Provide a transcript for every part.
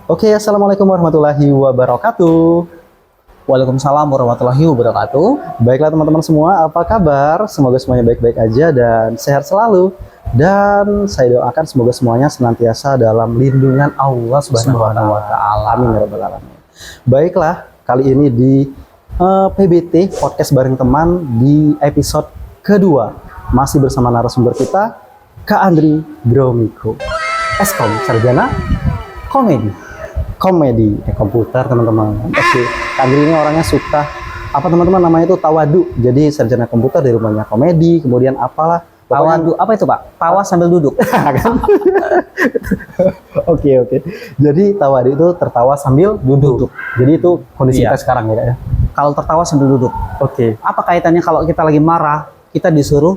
Oke, assalamualaikum warahmatullahi wabarakatuh. Waalaikumsalam warahmatullahi wabarakatuh. Baiklah teman-teman semua, apa kabar? Semoga semuanya baik-baik aja dan sehat selalu. Dan saya doakan semoga semuanya senantiasa dalam lindungan Allah Subhanahu wa Ta'ala. Amin ya rabbal alamin. Baiklah, kali ini di PBT Podcast Bareng Teman di episode kedua masih bersama narasumber kita, Kak Andri Gromiko, Eskom Sarjana Komedi komputer teman-teman. Oke, Kak Andri ini orangnya suka apa teman-teman, namanya itu tawadu. Jadi sarjana komputer di rumahnya komedi, kemudian apalah Tawadu, apa itu Pak? Tawa sambil duduk. Oke. Jadi tawadu itu tertawa sambil duduk. Jadi itu kondisi Iya. kita sekarang ya. Kalau tertawa sambil duduk. Oke. Apa kaitannya kalau kita lagi marah, kita disuruh,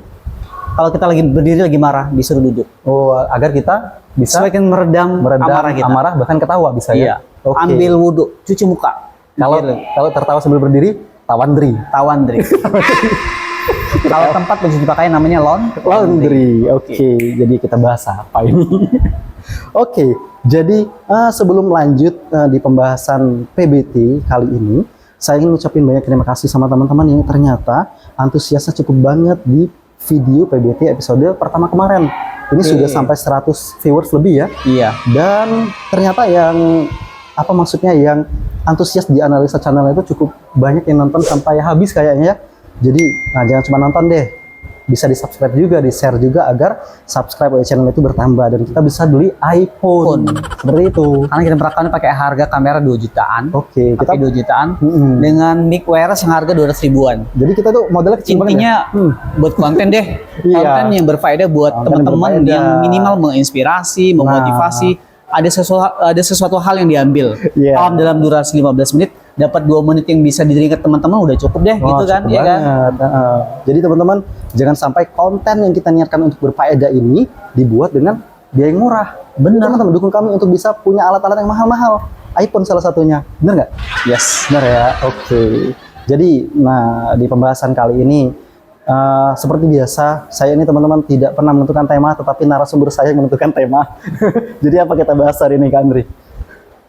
kalau kita lagi berdiri lagi marah, disuruh duduk. Oh, agar kita bisa Semakin meredam amarah kita. amarah, bahkan ketawa bisa Iya. ya. Oke. Ambil wudhu, cuci muka. Kalau tertawa sambil berdiri, tawandri. Tawandri. Kalau tempat mencuci pakaian namanya Laundry. Oke. Jadi kita bahas apa ini? Oke. Jadi sebelum lanjut di pembahasan PBT kali ini, saya ingin ucapin banyak terima kasih sama teman-teman yang ternyata antusiasnya cukup banget di video PBT episode pertama kemarin. Ini Oke. sudah sampai 100 viewers lebih ya. Iya. Dan ternyata yang yang antusias di analisa channel itu cukup banyak yang nonton sampai habis kayaknya ya. Jadi jangan cuma nonton deh, bisa di subscribe juga, di share juga agar subscribe channel itu bertambah dan kita bisa beli iPhone seperti itu. Karena kita merekam pakai harga kamera 2 jutaan. Oke, kita Pakai 2 jutaan Mm-mm. dengan mic wireless yang harga 200 ribuan. Jadi kita tuh modelnya kecil banget Intinya ya? buat konten deh. Iya. Konten yang berfaedah buat Konten teman-teman berfaedah. yang minimal menginspirasi, memotivasi. Ada sesuatu hal yang diambil. Iya. Dalam durasi 15 menit dapat 2 menit yang bisa diingat teman-teman udah cukup deh. Wah, Gitu kan, cukup ya kan? banget. Jadi teman-teman jangan sampai konten yang kita niatkan untuk berfaedah ini dibuat dengan biaya yang murah. Benar. Teman-teman dukung kami untuk bisa punya alat-alat yang mahal-mahal. iPhone salah satunya. Bener nggak? Yes. Benar ya. Oke. Jadi, di pembahasan kali ini seperti biasa, saya ini teman-teman tidak pernah menentukan tema, tetapi narasumber saya yang menentukan tema. Jadi apa kita bahas hari ini, Kak Andri?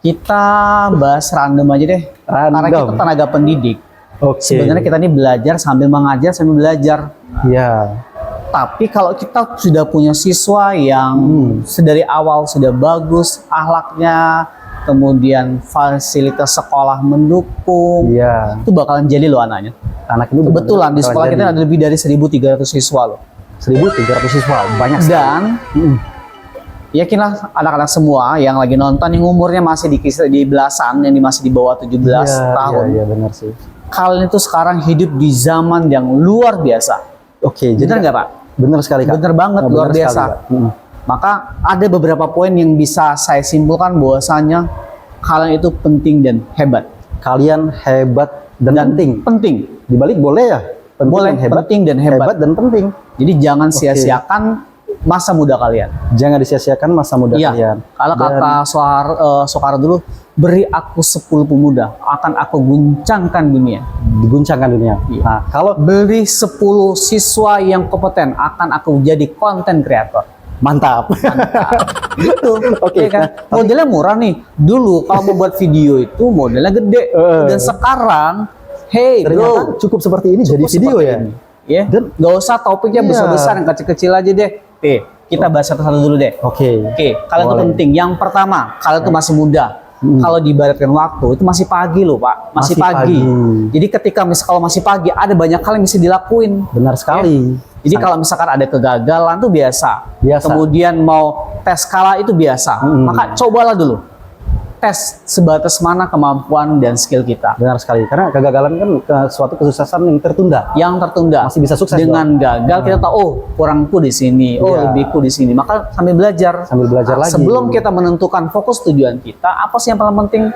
Kita bahas random aja deh. Karena Random. kita tenaga pendidik. Oke. Sebenarnya kita ini belajar sambil mengajar sambil belajar. Iya. Tapi kalau kita sudah punya siswa yang sedari awal sudah bagus akhlaknya, kemudian fasilitas sekolah mendukung, Iya. itu bakalan jadi loh anaknya. Anak ini Kebetulan di sekolah kita ada lebih dari 1.300 siswa loh. 1.300 siswa, banyak sekali. Dan yakinlah anak-anak semua yang lagi nonton yang umurnya masih di belasan, yang masih di bawah 17 tahun. Iya, benar sih. Kalian itu sekarang hidup di zaman yang luar biasa. Oke, Bener nggak Pak? Bener sekali, Kak. Bener banget, Bener luar sekali, biasa. Kak. Maka ada beberapa poin yang bisa saya simpulkan bahwasanya kalian itu penting dan hebat. Kalian hebat dan penting. Penting. Dibalik boleh ya? Penting Boleh, dan hebat. penting dan hebat. Dan penting. Jadi jangan sia-siakan masa muda kalian. Jangan disia-siakan masa muda Iya. kalian. Kalau kata Soekarno dulu, beri aku 10 pemuda, akan aku guncangkan dunia. Diguncangkan dunia. Iya. Nah, kalau Beri 10 siswa yang kompeten, akan aku jadi konten kreator. mantap. Gitu. Oke, Iya kan? nah, Modelnya murah nih. Dulu kalau mau buat video itu modelnya gede. Dan sekarang, hey Ternyata bro, cukup seperti ini jadi cukup video seperti ya. ini. Ya, Dan- nggak usah topiknya Iya. besar-besar, yang kecil-kecil aja deh. Kita bahas satu-satu dulu deh. Oke. Oke, kalian tuh Boleh. penting. Yang pertama, kalian tuh masih muda. Kalau diibaratkan waktu itu masih pagi loh Pak, masih Masih pagi. pagi. Jadi ketika kalau masih pagi ada banyak hal yang bisa dilakuin. Benar sekali. Jadi kalau misalkan ada kegagalan tuh biasa. Biasa. Kemudian mau tes skala itu biasa. Maka cobalah dulu. Tes sebatas mana kemampuan dan skill kita. Benar sekali. Karena kegagalan kan suatu kesuksesan yang tertunda. Yang tertunda Masih bisa sukses dengan gagal kita tahu, oh kurangku di sini, oh Iya. lebihku di sini. Maka sambil belajar. Sambil belajar lagi. Sebelum kita menentukan fokus tujuan kita, apa sih yang paling penting?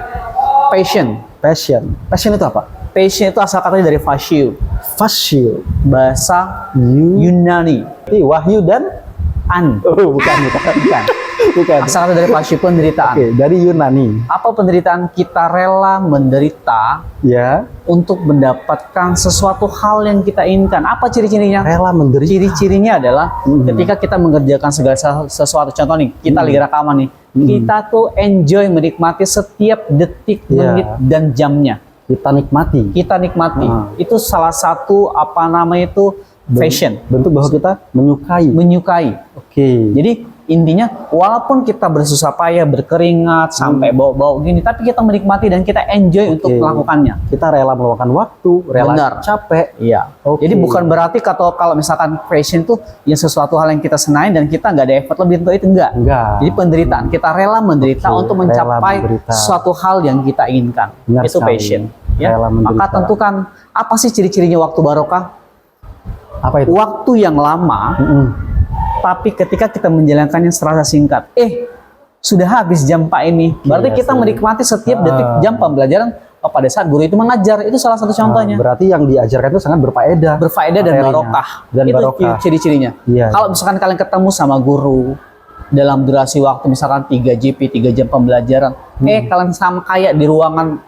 Passion. Passion. Passion itu apa? Passion itu asal katanya dari fascio, Fascio. bahasa You. Yunani. Wahyu dan An. Oh, bukan. Bukan. Asal kata dari pasti penderitaan. Oke, dari Yunani. Apa penderitaan? Kita rela menderita Ya, untuk mendapatkan sesuatu hal yang kita inginkan. Apa ciri-cirinya? rela menderita. Ciri-cirinya adalah ketika kita mengerjakan segala sesuatu. Contoh nih, kita lagi rekaman nih. Kita tuh enjoy menikmati setiap detik, Iya. menit, dan jamnya. Kita nikmati. Kita nikmati. Itu salah satu apa namanya itu fashion. Bentuk bahwa kita menyukai. Menyukai. Oke. Jadi intinya walaupun kita bersusah payah, berkeringat sampai bau-bau gini, tapi kita menikmati dan kita enjoy untuk melakukannya. Kita rela meluangkan waktu, rela Benar. capek. Iya. Oke. Jadi bukan berarti kalau misalkan fashion itu ya sesuatu hal yang kita senang dan kita nggak ada effort lebih untuk itu, enggak. Enggak. Jadi penderitaan, kita rela menderita Oke, untuk rela mencapai menderita. suatu hal yang kita inginkan. Benar Itu sekali. passion. Ya. Rela menderita. Maka tentukan apa sih ciri-cirinya waktu barokah? Apa itu? Waktu yang lama, tapi ketika kita menjalankannya serasa singkat. Sudah habis jam 4 ini. Berarti Iya kita sih. menikmati setiap detik jam pembelajaran pada saat guru itu mengajar. Itu salah satu contohnya. Berarti yang diajarkan itu sangat berfaedah. Berfaedah dan materinya. barokah. Dan Itu barokah. ciri-cirinya. Iya. Kalau misalkan kalian ketemu sama guru dalam durasi waktu misalkan 3 JP, 3 jam pembelajaran, kalian sama kayak di ruangan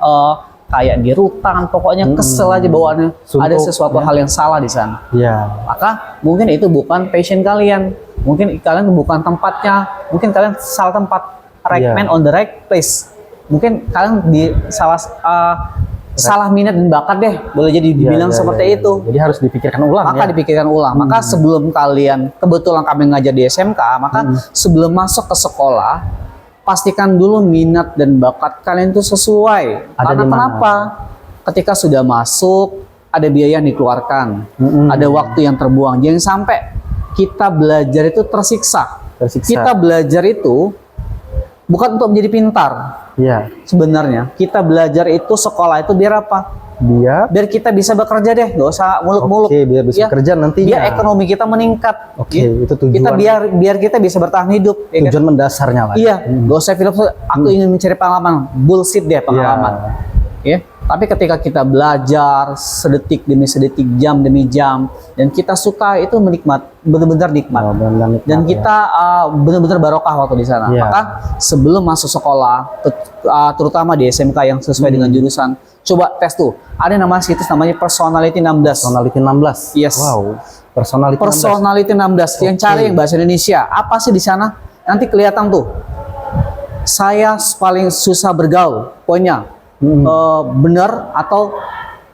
kayak di rutan, pokoknya kesel aja bawaannya. Suntuk, Ada sesuatu hal yang salah di sana. Iya. Maka mungkin itu bukan passion kalian. Mungkin kalian bukan tempatnya. Mungkin kalian salah tempat. Right Iya. man on the right place. Mungkin kalian di salah minat dan bakat deh. Boleh jadi dibilang seperti itu. Jadi harus dipikirkan ulang Maka ya. dipikirkan ulang. Maka sebelum kalian, kebetulan kami ngajar di SMK, maka sebelum masuk ke sekolah, pastikan dulu minat dan bakat kalian itu sesuai. Ada Karena di mana? kenapa? Ketika sudah masuk, ada biaya yang dikeluarkan, ada waktu yang terbuang. Jangan sampai kita belajar itu tersiksa. Kita belajar itu bukan untuk menjadi pintar. Iya. Sebenarnya kita belajar itu sekolah itu biar apa? Biar kita bisa bekerja deh, nggak usah muluk-muluk. Oke, biar bisa bekerja nantinya. Biar ekonomi kita meningkat. Oke, itu tujuan. Kita biar kita bisa bertahan hidup. Ya kan? Tujuan mendasarnya lah. Iya, nggak usah filosofi. Aku ingin mencari pengalaman. Bullshit deh pengalaman. Ya. Tapi ketika kita belajar sedetik demi sedetik, jam demi jam, dan kita suka itu benar-benar nikmat. Dan kita benar-benar barokah waktu di sana. Iya. Maka sebelum masuk sekolah, terutama di SMK yang sesuai dengan jurusan, coba tes tuh. Ada nama situs namanya Personality 16. Personality 16. Yes. Wow. Personality 16. Personality 16. Yang cari yang bahasa Indonesia. Apa sih di sana? Nanti kelihatan tuh. Saya paling susah bergaul. Pokoknya benar atau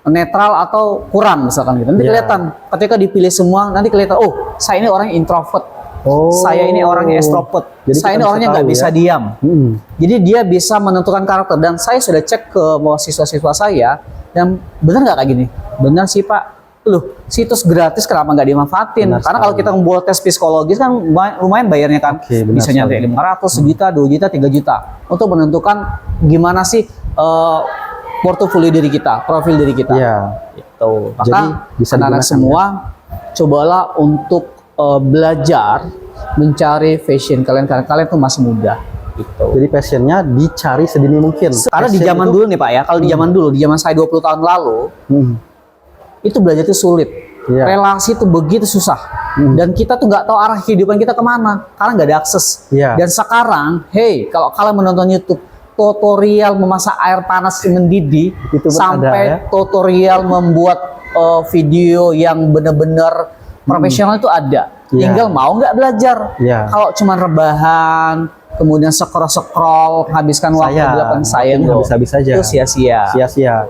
netral atau kurang misalkan gitu. Nanti kelihatan. Ketika dipilih semua, nanti kelihatan. Oh, saya ini orang introvert. Saya ini orang extrovert. Jadi Saya ini kita orangnya bisa nggak tahu bisa ya. diam. Jadi dia bisa menentukan karakter. Dan saya sudah cek ke siswa-siswa saya, dan benar nggak kayak gini? Benar sih Pak. Loh, situs gratis kenapa nggak dimanfaatin? Benar Karena kalau kita membuat tes psikologis kan lumayan bayarnya kan. Oke, benar Bisa nyampe 500, sejuta, 2 juta, 3 juta. Untuk menentukan gimana sih portofolio diri kita, profil diri kita. Iya. Gitu. Maka Jadi bisa anak-anak digunakan, semua cobalah untuk belajar mencari fashion kalian karena kalian tuh masih muda. Gitu. Jadi passionnya dicari sedini mungkin. Karena di zaman dulu nih Pak ya, kalau di zaman dulu, di zaman saya 20 tahun lalu, itu belajar itu sulit. Iya. Relasi itu begitu susah. Dan kita tuh nggak tahu arah kehidupan kita kemana, karena nggak ada akses. Iya. Dan sekarang, hey, kalau kalian menonton YouTube, tutorial memasak air panas mendidih, Itu pun sampai ada, ya. tutorial membuat video yang benar-benar profesional itu ada. Iya. Tinggal mau nggak belajar. Iya. Kalau cuma rebahan, kemudian scroll, habiskan waktu saya waktunya habis-habis saja. itu sia-sia.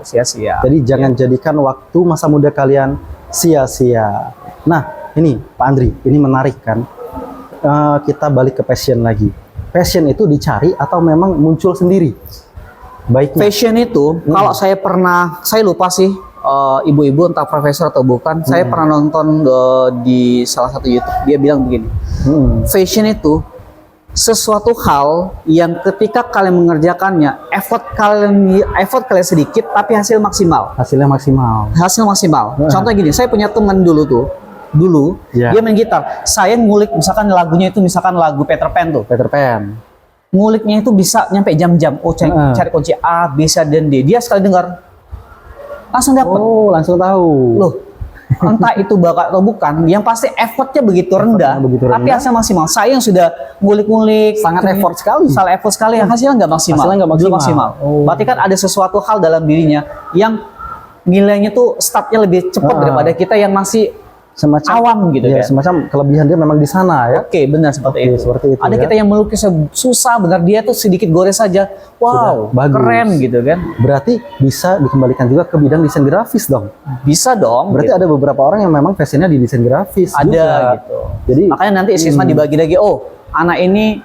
Sia-sia. Jadi jangan jadikan waktu masa muda kalian sia-sia. Nah, ini Pak Andri, ini menarik kan? Kita balik ke passion lagi. Passion itu dicari atau memang muncul sendiri? Baiknya. Fashion itu, kalau saya lupa sih, ibu-ibu entah profesor atau bukan, saya pernah nonton di salah satu YouTube, dia bilang begini, fashion itu sesuatu hal yang ketika kalian mengerjakannya, effort kalian sedikit, tapi hasil maksimal. Hasilnya maksimal. Hasil maksimal. Contohnya gini, saya punya teman dulu, Ya. dia main gitar. Saya ngulik, misalkan lagunya itu misalkan lagu Peter Pan tuh. Peter Pan. Nguliknya itu bisa nyampe jam-jam. Oh, cari kunci A, B, C, dan D. Dia sekali dengar langsung dapat. Oh, langsung tahu. Loh, entah itu bakat atau bukan, yang pasti effortnya begitu rendah, begitu tapi rendah. hasil maksimal. Saya yang sudah ngulik-ngulik, Sangat effort sekali. sangat effort sekali, hasilnya nggak maksimal. Hasilnya nggak Belum maksimal. Oh. Berarti kan ada sesuatu hal dalam dirinya yang nilainya tuh startnya lebih cepat daripada kita yang masih Semacam awam gitu ya, kan. semacam kelebihan dia memang di sana ya. Oke, benar seperti Oke, itu. seperti itu, Ada ya. kita yang melukisnya susah, benar dia tuh sedikit gores saja. Wow, Sudah bagus. keren gitu kan. Berarti bisa dikembalikan juga ke bidang desain grafis dong. Bisa dong. Berarti gitu. ada beberapa orang yang memang passionnya di desain grafis Ada juga. gitu. Jadi Makanya nanti siswa dibagi lagi, oh anak ini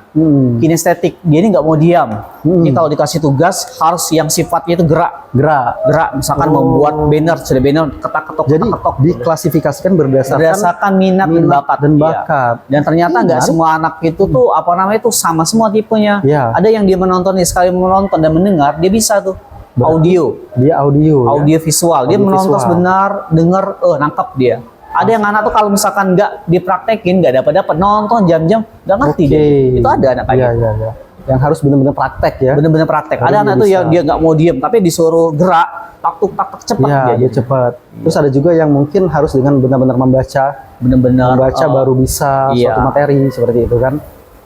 kinestetik, dia ini nggak mau diam. Ini kalau dikasih tugas harus yang sifatnya itu gerak. gerak. Misalkan Oh. membuat banner, sudah banner ketak-ketok, Jadi ketak-ketok. diklasifikasikan Berdasarkan minat dan bakat. dan Iya. bakat. Dan ternyata nggak Menarik. semua anak itu tuh apa namanya itu sama semua tipenya. Iya. Ada yang dia menonton, sekali menonton dan mendengar dia bisa tuh audio, Dia audio. ya? audio visual. Dia Audio menonton visual. sebentar, dengar, nangkap dia. Ada yang anak tuh kalau misalkan nggak dipraktekin, nggak dapat nonton jam-jam, nggak ngerti Oke. dia. Itu ada anak kayak Iya, gitu. iya, iya. Yang harus benar-benar praktek ya. Bener-bener praktek. Baru Ada dia anak tuh bisa. yang dia nggak mau diem, tapi disuruh gerak, tak cepat Iya, dia. dia cepat. Terus ada juga yang mungkin harus dengan benar-benar Bener-bener membaca baru bisa iya. suatu materi seperti itu kan.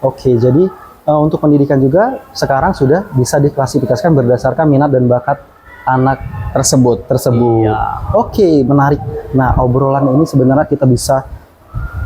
Oke, jadi untuk pendidikan juga sekarang sudah bisa diklasifikasikan berdasarkan minat dan bakat anak tersebut. tersebut. Iya. Oke, menarik. Nah, obrolan ini sebenarnya kita bisa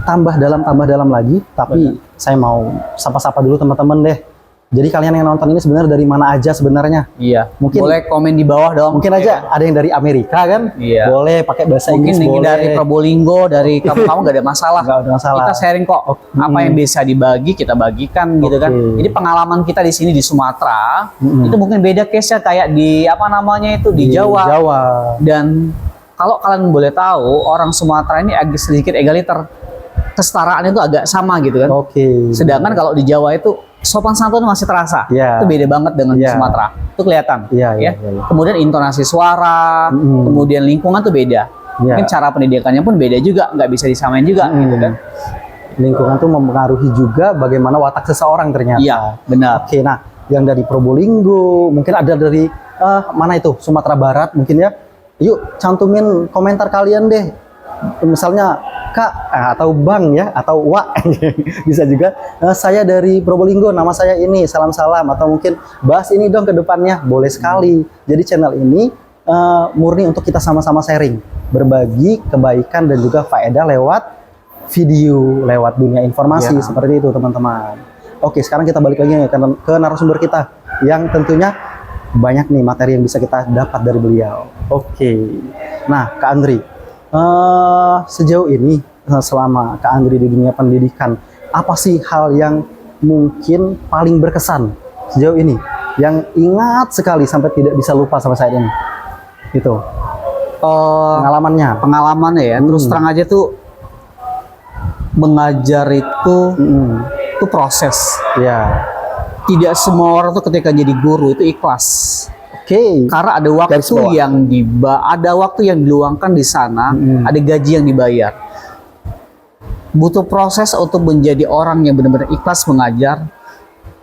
tambah dalam lagi, tapi saya mau sapa-sapa dulu teman-teman deh. Jadi kalian yang nonton ini sebenarnya dari mana aja sebenarnya? Iya. Mungkin- Boleh komen di bawah dong. Mungkin aja ada yang dari Amerika kan? Iya. Boleh pakai bahasa Mungkin Inggris, boleh. dari Probolinggo, dari kamu-kamu nggak ada masalah. Nggak ada masalah. Kita sharing kok. Apa yang bisa dibagi kita bagikan gitu kan. Oke. Jadi pengalaman kita di sini di Sumatera itu mungkin beda case-nya kayak di apa namanya itu di Jawa. Jawa. Dan kalau kalian boleh tahu orang Sumatera ini agak sedikit egaliter. Kesetaraannya itu agak sama gitu kan. Oke. Sedangkan kalau di Jawa itu sopan santun masih terasa. Iya. Itu beda banget dengan di Iya. Sumatera. Itu kelihatan. Iya, iya, ya. iya. Kemudian intonasi suara, kemudian lingkungan tuh beda. Iya. Mungkin cara pendidikannya pun beda juga, nggak bisa disamain juga gitu kan. Lingkungan tuh mempengaruhi juga bagaimana watak seseorang ternyata. Iya, benar. Oke, nah yang dari Probolinggo, mungkin ada dari mana itu Sumatera Barat mungkin ya. Yuk cantumin komentar kalian deh. Misalnya Kak atau Bang ya atau Wak bisa juga. Saya dari Probolinggo, nama saya ini, salam-salam atau mungkin bahas ini dong ke depannya. Boleh sekali. Jadi channel ini murni untuk kita sama-sama sharing, berbagi kebaikan dan juga faedah lewat video, lewat dunia informasi Ya. seperti itu teman-teman. Oke, sekarang kita balik lagi nih ke narasumber kita yang tentunya banyak nih materi yang bisa kita dapat dari beliau. Oke, nah Kak Andri, sejauh ini selama Kak Andri di dunia pendidikan, apa sih hal yang mungkin paling berkesan sejauh ini, yang ingat sekali sampai tidak bisa lupa sampai saat ini? Itu pengalamannya. Pengalamannya ya, terus terang aja tuh mengajar itu proses. Ya, Tidak semua orang tuh ketika jadi guru itu ikhlas. oke. Karena ada Garis waktu bawah. ada waktu yang diluangkan di sana, ada gaji yang dibayar. Butuh proses untuk menjadi orang yang benar-benar ikhlas mengajar.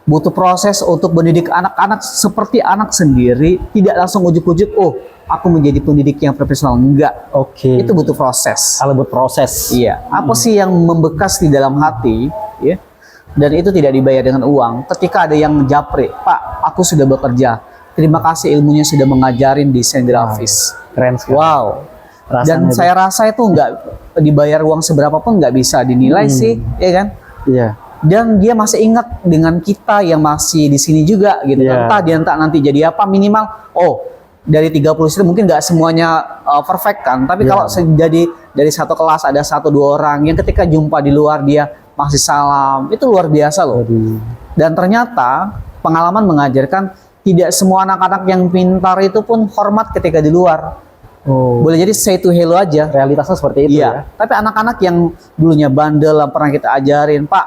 Butuh proses untuk mendidik anak-anak seperti anak sendiri, tidak langsung ujuk-ujuk, oh, aku menjadi pendidik yang profesional. Enggak. Oke. Itu butuh proses. Kalau buat proses. Iya. Apa sih yang membekas di dalam hati, ya? Dan itu tidak dibayar dengan uang. Ketika ada yang japri, Pak, aku sudah bekerja. Terima kasih ilmunya sudah mengajarin desain grafis. Keren sekali. Wow. Rasanya Dan itu. saya rasa itu nggak dibayar uang seberapa pun nggak bisa dinilai sih, ya kan? Iya. Dan dia masih ingat dengan kita yang masih di sini juga gitu. Iya. Entah dia nanti jadi apa, minimal dari 30 itu mungkin nggak semuanya perfect kan, tapi Iya. kalau jadi dari satu kelas ada 1-2 orang yang ketika jumpa di luar dia masih salam, itu luar biasa loh. Waduh. Dan ternyata pengalaman mengajarkan tidak semua anak-anak yang pintar itu pun hormat ketika di luar. Oh. Boleh jadi say to hello aja. Realitasnya seperti itu ya. Iya, tapi anak-anak yang dulunya bandel yang pernah kita ajarin, Pak,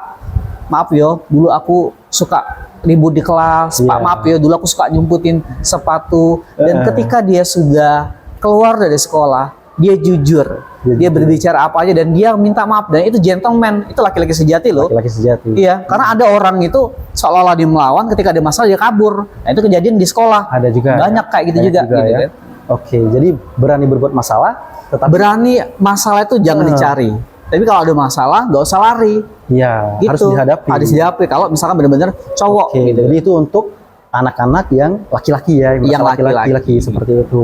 maaf yo, dulu aku suka ribut di kelas, Pak Iya. maaf yo, dulu aku suka jumputin sepatu. Dan ketika dia sudah keluar dari sekolah, dia jujur, dia berbicara apa aja dan dia minta maaf, dan itu gentleman, itu laki-laki sejati loh. Laki-laki sejati. Iya, karena ada orang itu seolah-olah dia melawan, ketika ada masalah dia kabur. Nah itu kejadian di sekolah. Ada juga. Banyak ya? kayak gitu Banyak juga, gitu ya. kan. Oke, jadi berani berbuat masalah, tetap Berani masalah itu jangan dicari. Tapi kalau ada masalah nggak usah lari. ya Gitu. harus dihadapi. Harus dihadapi. Kalau misalkan benar-benar cowok Oke, gitu. jadi itu untuk anak-anak yang laki-laki ya, Yang merasa laki-laki. laki-laki seperti itu.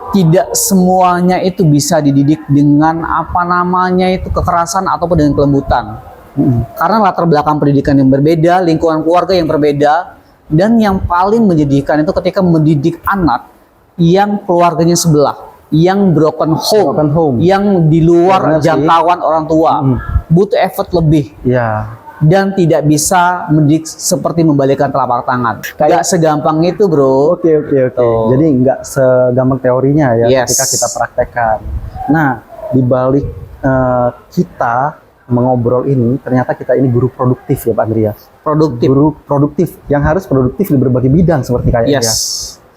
Tidak semuanya itu bisa dididik dengan apa namanya itu kekerasan ataupun dengan kelembutan. Karena latar belakang pendidikan yang berbeda, lingkungan keluarga yang berbeda, dan yang paling menyedihkan itu ketika mendidik anak yang keluarganya sebelah, yang broken home, yang di luar Benar sih. jangkauan orang tua, butuh effort lebih. Ya, Dan tidak bisa mendidik seperti membalikan telapak tangan. Gak segampang itu, bro. oke. Jadi nggak segampang teorinya ya Yes. ketika kita praktekkan. Nah, di balik kita mengobrol ini, ternyata kita ini guru produktif ya Pak Andreas. Produktif. Guru produktif yang harus produktif di berbagai bidang seperti kayak Yes. dia.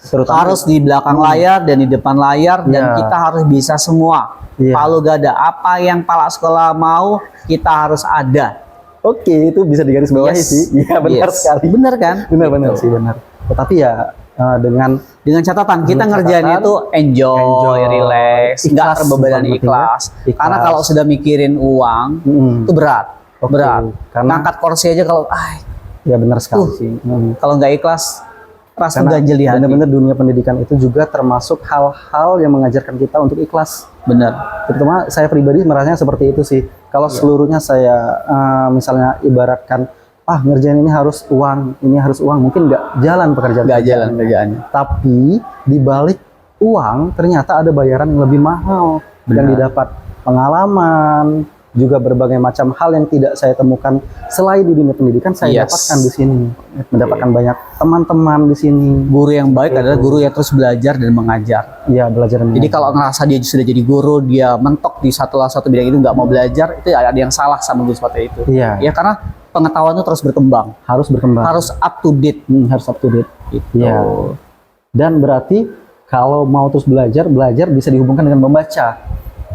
Terutama Harus di belakang layar dan di depan layar, dan Ya. kita harus bisa semua. Iya. Kalau gak ada apa yang kepala sekolah mau, kita harus ada. Oke, itu bisa digarisbawahi Yes. sih. Iya, benar Yes. sekali. Benar kan? Benar Gitu. sih, benar. Tetapi ya dengan Dengan catatan kita Dengan ngerjainnya catatan, itu enjoy, relax, nggak ikhlas, terbebani, yang penting ya. ikhlas. Ikhlas. Karena kalau sudah mikirin uang, itu berat. Oke, Berat. karena- Ngangkat kursi aja kalau ya benar sekali sih. kalau nggak ikhlas, rasa Karena ganjel di hati. benar-benar dunia pendidikan itu juga termasuk hal-hal yang mengajarkan kita untuk ikhlas. Benar. Terutama saya pribadi merasanya seperti itu sih. Kalau seluruhnya saya misalnya ibaratkan, ngerjain ini harus uang, mungkin nggak jalan pekerjaan. Nggak jalan kerjaannya. Tapi di balik uang ternyata ada bayaran yang lebih mahal yang didapat, pengalaman, juga berbagai macam hal yang tidak saya temukan selain di dunia pendidikan saya Yes. dapatkan di sini, mendapatkan banyak teman-teman di sini. Guru yang baik adalah guru yang terus belajar dan mengajar. Ya, belajar dan Jadi kalau ngerasa dia sudah jadi guru, dia mentok di satu bidang itu, nggak mau belajar, itu ada yang salah sama guru seperti itu. Iya. Ya karena pengetahuan itu terus berkembang, harus berkembang, harus up to date. harus up to date. Gitu. Iya. Dan berarti kalau mau terus belajar bisa dihubungkan dengan membaca.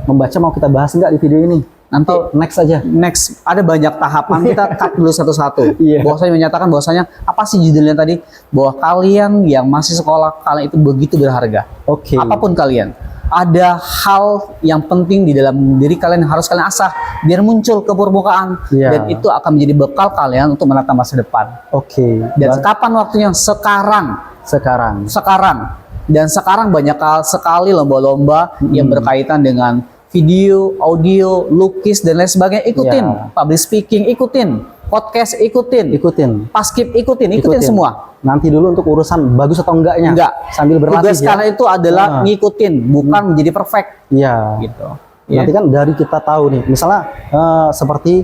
Membaca mau kita bahas nggak di video ini? Nanti Atau next aja. next ada banyak tahapan, kita cut dulu satu-satu. Iya. Bahwasanya menyatakan bahwasanya apa sih judulnya tadi, bahwa kalian yang masih sekolah, kalian itu begitu berharga. Oke. Apapun kalian, ada hal yang penting di dalam diri kalian yang harus kalian asah biar muncul ke permukaan. Iya. Dan itu akan menjadi bekal kalian untuk menata masa depan. Oke. Dan kapan waktunya? Sekarang. Dan sekarang banyak sekali lomba-lomba yang berkaitan dengan video, audio, lukis dan lain sebagainya. Ikutin, Ya. public speaking ikutin, podcast ikutin, ikutin. paskib ikutin semua. Nanti dulu untuk urusan bagus atau enggaknya. Enggak. Sambil berlatih Tugas ya. kalian itu adalah ngikutin, bukan menjadi perfect. Iya. Gitu. Ya. Nanti kan dari kita tahu nih, misalnya seperti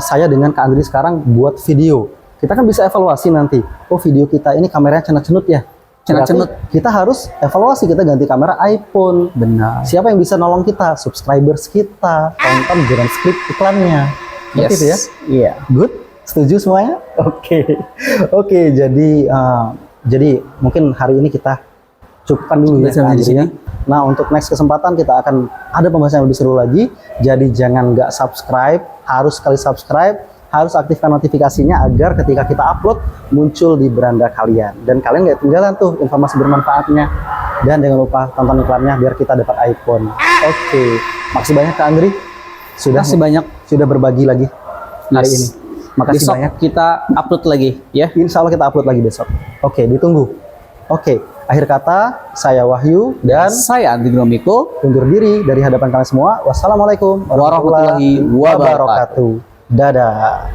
saya dengan Kak Andri sekarang buat video. Kita kan bisa evaluasi nanti. Oh, video kita ini kameranya cenut-cenut ya. Cenut-cenut. Berarti kita harus evaluasi, kita ganti kamera iPhone. Benar. Siapa yang bisa nolong kita? Subscribers kita. Tonton jangan skip iklannya. Yes. Gitu ya. Iya. Good? Setuju semuanya? Oke. Oke, jadi mungkin hari ini kita cukupkan dulu ya, Sampai Kak di Andri sini. ya. Nah, untuk next kesempatan kita akan ada pembahasan yang lebih seru lagi. Jadi jangan nggak subscribe, harus sekali subscribe, harus aktifkan notifikasinya agar ketika kita upload muncul di beranda kalian. Dan kalian nggak ketinggalan tuh informasi bermanfaatnya. Dan jangan lupa tonton iklannya biar kita dapat iPhone. Oke, makasih banyak Kak Andri. Makasih banyak. Sudah berbagi lagi hari Yes. ini. Makasih Besok banyak. kita upload lagi ya. Insya Allah kita upload lagi besok. Oke, ditunggu. Oke, akhir kata saya Wahyu dan Saya Andri Gnomiko. undur diri dari hadapan kalian semua. Wassalamualaikum Warahmatullahi wabarakatuh. Dadah.